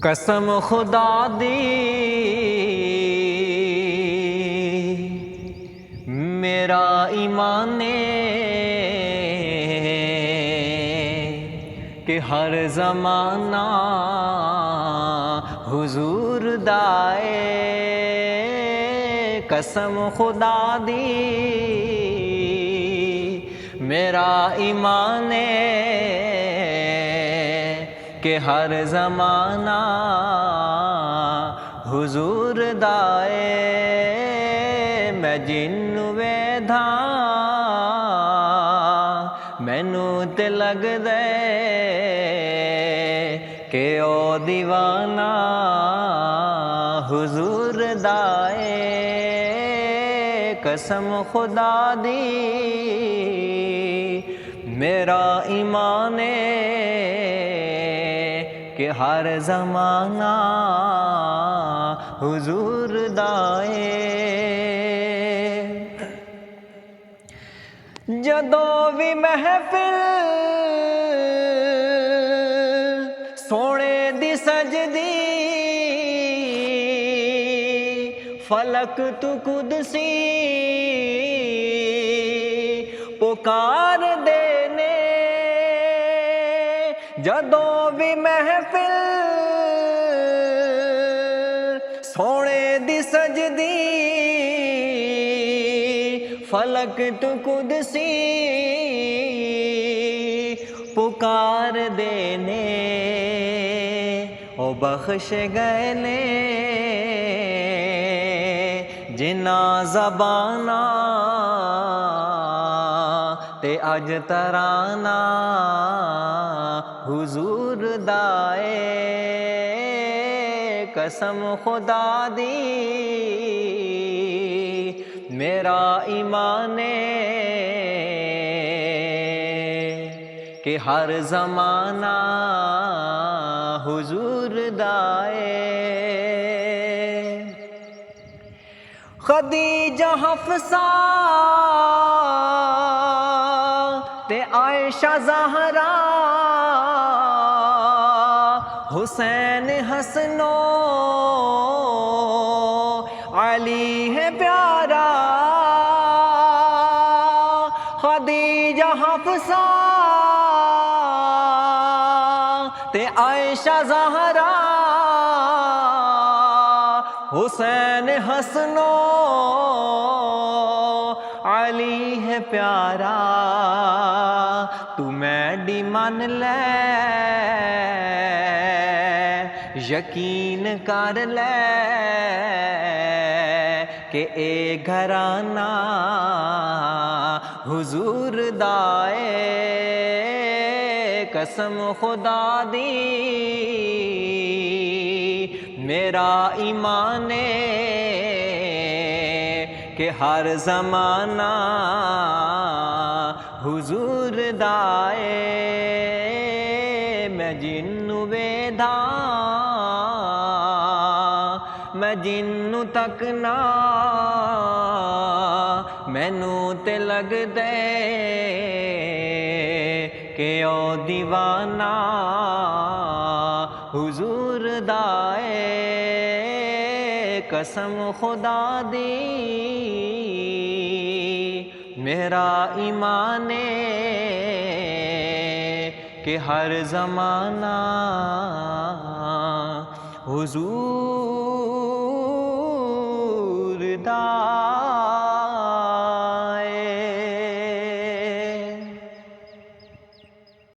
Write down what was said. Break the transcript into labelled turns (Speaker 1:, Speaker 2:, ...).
Speaker 1: قسم خدا دی میرا ایمان کہ ہر زمانہ حضور دائے قسم خدا دی میرا ایمان کہ ہر زمانہ حضور دائے میں جنوں ویدھا مینوں تے لگ دے کہ او دیوانہ حضور دائے قسم خدا دی میرا ایمان کہ ہر زمانہ حضور دائے جدوں بھی محفل سونے دی سجدی فلک تو قدسی پکار دینے جدوں بھی محفل سونے دی سجدی فلک تو قدسی پکار دینے او بخش گئے نے جنا زبانہ تے اج ترانہ حضور دائے قسم خدا دی میرا ایمان کہ ہر زمانہ حضور دائے خدیجہ حفصہ تے عائشہ زہرا حسین حسنو علی ہے پیارا خدیجہ حفصہ تے عائشہ زہرا حسین حسنو علی ہے پیارا تو میڈی من لے یقین کر لے کہ اے گھرانہ حضور دائے قسم خدا دی میرا ایمان کہ ہر زمانہ حضور دائے میں جنوں ویدھا میں جنوں تکنا مینوں تے لگ دے کہ او دیوانہ حضور دائے قسم خدا دی میرا ایمان کہ ہر زمانہ حضور